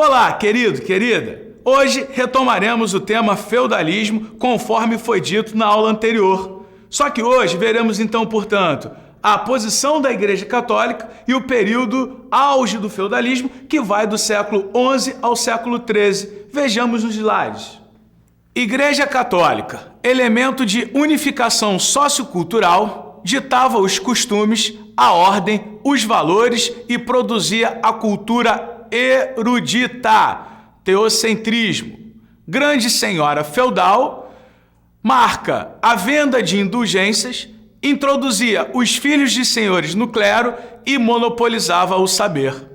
Olá, querido, querida! Hoje retomaremos o tema feudalismo, conforme foi dito na aula anterior. Só que hoje veremos então, portanto, a posição da Igreja Católica e o período auge do feudalismo, que vai do século XI ao século XIII. Vejamos nos slides. Igreja Católica, elemento de unificação sociocultural, ditava os costumes, a ordem, os valores e produzia a cultura erudita, teocentrismo. Grande senhora feudal, marca a venda de indulgências, introduzia os filhos de senhores no clero e monopolizava o saber.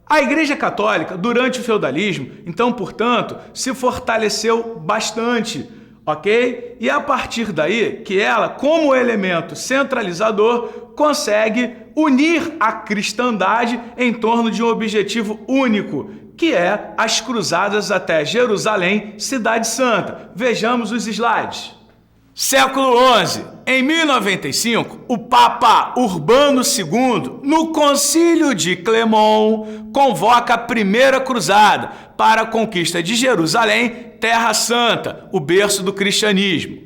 A Igreja Católica, durante o feudalismo, então, portanto, se fortaleceu bastante, ok? E a partir daí que ela, como elemento centralizador, consegue unir a cristandade em torno de um objetivo único, que é as cruzadas até Jerusalém, Cidade Santa. Vejamos os slides. Século XI. Em 1095, o Papa Urbano II, no Concílio de Clermont, convoca a Primeira Cruzada para a conquista de Jerusalém, Terra Santa, o berço do cristianismo.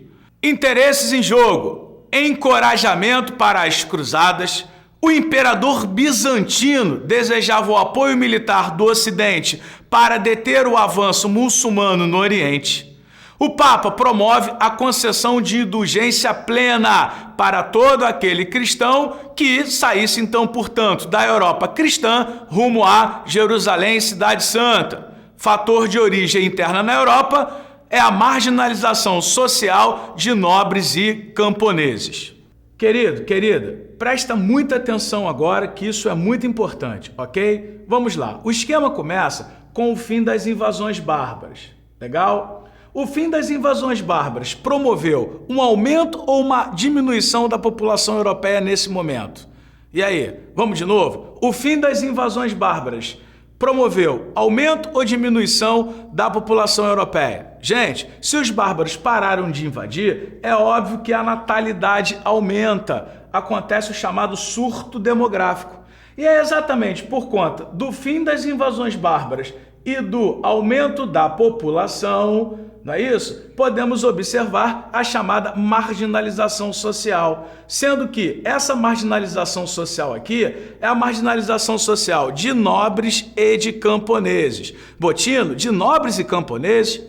Interesses em jogo, encorajamento para as cruzadas. O imperador bizantino desejava o apoio militar do Ocidente para deter o avanço muçulmano no Oriente. O Papa promove a concessão de indulgência plena para todo aquele cristão que saísse, então, portanto, da Europa cristã rumo a Jerusalém, Cidade Santa. Fator de origem interna na Europa é a marginalização social de nobres e camponeses. Querido, querida, presta muita atenção agora que isso é muito importante, ok? Vamos lá. O esquema começa com o fim das invasões bárbaras. Legal? O fim das invasões bárbaras promoveu um aumento ou uma diminuição da população europeia nesse momento? E aí, vamos de novo? O fim das invasões bárbaras promoveu aumento ou diminuição da população europeia? Gente, se os bárbaros pararam de invadir, é óbvio que a natalidade aumenta. Acontece o chamado surto demográfico. E é exatamente por conta do fim das invasões bárbaras e do aumento da população, não é isso? Podemos observar a chamada marginalização social, sendo que essa marginalização social aqui é a marginalização social de nobres e de camponeses. Botino, de nobres e camponeses?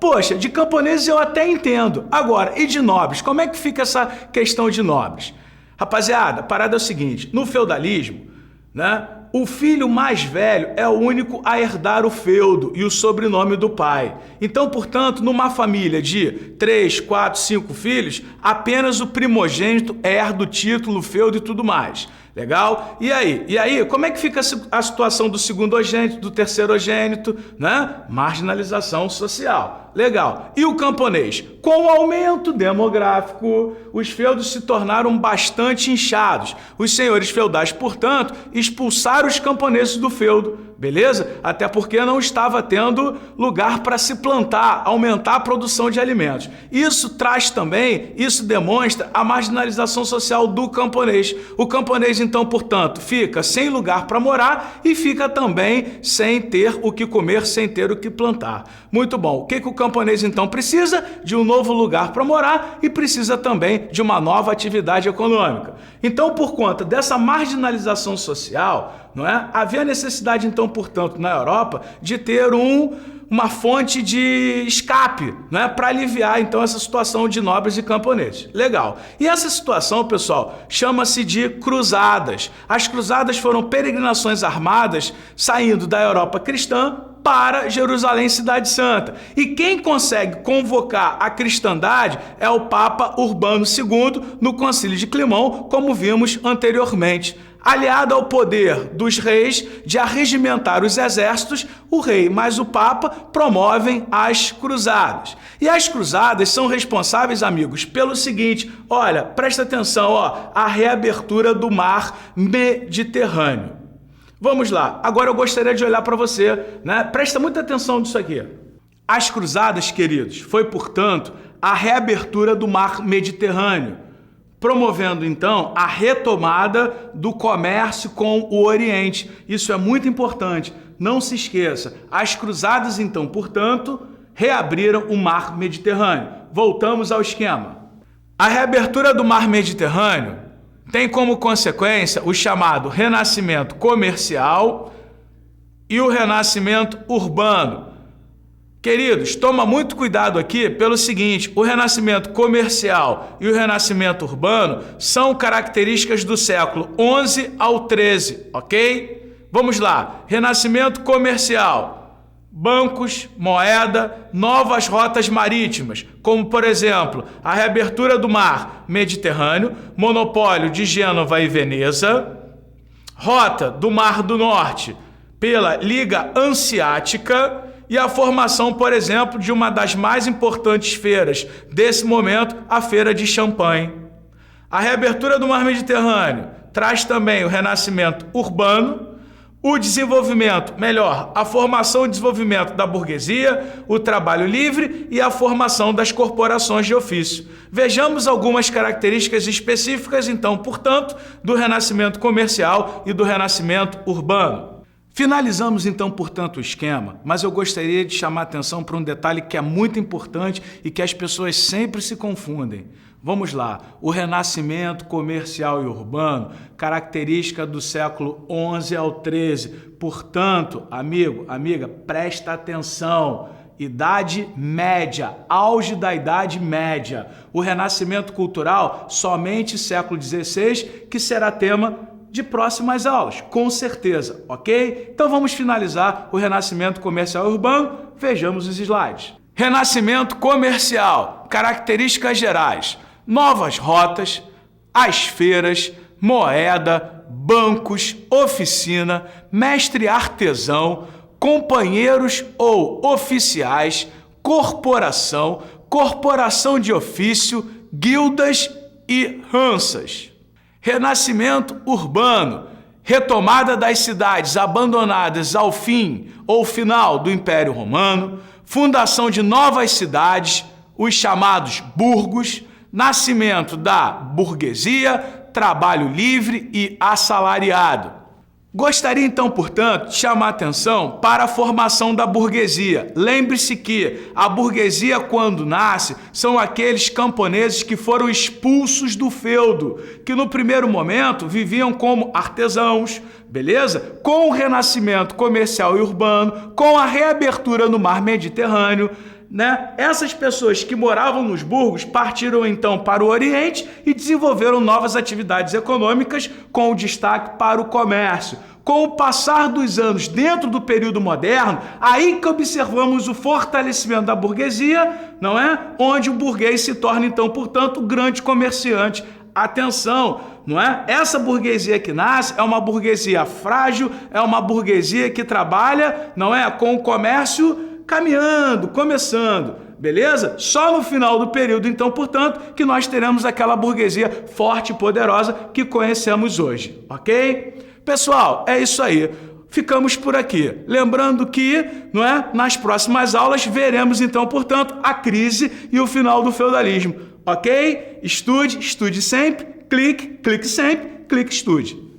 Poxa, de camponeses eu até entendo. Agora, e de nobres? Como é que fica essa questão de nobres? Rapaziada, a parada é o seguinte, no feudalismo, né? O filho mais velho é o único a herdar o feudo e o sobrenome do pai. Então, portanto, numa família de 3, 4, 5 filhos, apenas o primogênito herda o título, o feudo e tudo mais. Legal? E aí, como é que fica a situação do segundogênito, do terceirogênito, né? Marginalização social. Legal. E o camponês? Com o aumento demográfico, os feudos se tornaram bastante inchados. Os senhores feudais, portanto, expulsaram os camponeses do feudo. Beleza? Até porque não estava tendo lugar para se plantar, aumentar a produção de alimentos. Isso demonstra a marginalização social do camponês. O camponês, então, portanto, fica sem lugar para morar e fica também sem ter o que comer, sem ter o que plantar. Muito bom. O que o camponês, então, precisa? De um novo lugar para morar e precisa também de uma nova atividade econômica. Então, por conta dessa marginalização social, não é? Havia necessidade, então, portanto, na Europa, de ter uma fonte de escape, né, para aliviar, então, essa situação de nobres e camponeses. Legal. E essa situação, pessoal, chama-se de cruzadas. As cruzadas foram peregrinações armadas saindo da Europa cristã para Jerusalém, Cidade Santa. E quem consegue convocar a cristandade é o Papa Urbano II no Concílio de Clermont, como vimos anteriormente. Aliado ao poder dos reis de arregimentar os exércitos, o rei mais o Papa promovem as cruzadas. E as cruzadas são responsáveis, amigos, pelo seguinte, olha, presta atenção, a reabertura do mar Mediterrâneo. Vamos lá, agora eu gostaria de olhar para você, né? Presta muita atenção nisso aqui. As cruzadas, queridos, foi, portanto, a reabertura do mar Mediterrâneo, promovendo, então, a retomada do comércio com o Oriente. Isso é muito importante. Não se esqueça, as cruzadas, então, portanto, reabriram o mar Mediterrâneo. Voltamos ao esquema. A reabertura do mar Mediterrâneo tem como consequência o chamado renascimento comercial e o renascimento urbano. Queridos, toma muito cuidado aqui pelo seguinte, o renascimento comercial e o renascimento urbano são características do século XI ao XIII, ok? Vamos lá, renascimento comercial, bancos, moeda, novas rotas marítimas, como por exemplo, a reabertura do mar Mediterrâneo, monopólio de Gênova e Veneza, rota do Mar do Norte pela Liga Hanseática, e a formação, por exemplo, de uma das mais importantes feiras desse momento, a Feira de Champagne. A reabertura do mar Mediterrâneo traz também o renascimento urbano, o desenvolvimento, a formação e desenvolvimento da burguesia, o trabalho livre e a formação das corporações de ofício. Vejamos algumas características específicas, então, portanto, do renascimento comercial e do renascimento urbano. Finalizamos então, portanto, o esquema, mas eu gostaria de chamar a atenção para um detalhe que é muito importante e que as pessoas sempre se confundem. Vamos lá, o renascimento comercial e urbano, característica do século XI ao XIII. Portanto, amigo, amiga, presta atenção. Idade Média, auge da Idade Média. O renascimento cultural, somente século XVI, que será tema de próximas aulas, com certeza, ok? Então vamos finalizar o renascimento comercial e urbano, vejamos os slides. Renascimento comercial, características gerais, novas rotas, as feiras, moeda, bancos, oficina, mestre artesão, companheiros ou oficiais, corporação, corporação de ofício, guildas e hanças. Renascimento urbano, retomada das cidades abandonadas ao fim ou final do Império Romano, fundação de novas cidades, os chamados burgos, nascimento da burguesia, trabalho livre e assalariado. Gostaria então, portanto, de chamar a atenção para a formação da burguesia. Lembre-se que a burguesia, quando nasce, são aqueles camponeses que foram expulsos do feudo, que no primeiro momento viviam como artesãos, beleza? Com o renascimento comercial e urbano, com a reabertura no mar Mediterrâneo, essas pessoas que moravam nos burgos partiram então para o Oriente e desenvolveram novas atividades econômicas com destaque para o comércio. Com o passar dos anos dentro do período moderno, aí que observamos o fortalecimento da burguesia, não é? Onde o burguês se torna então, portanto, o grande comerciante. Atenção, não é? Essa burguesia que nasce é uma burguesia frágil, é uma burguesia que trabalha, não é? Com o comércio caminhando, começando, beleza? Só no final do período, então, portanto, que nós teremos aquela burguesia forte e poderosa que conhecemos hoje, ok? Pessoal, é isso aí. Ficamos por aqui. Lembrando que, nas próximas aulas veremos, então, portanto, a crise e o final do feudalismo, ok? Estude sempre, clique sempre, clique, estude.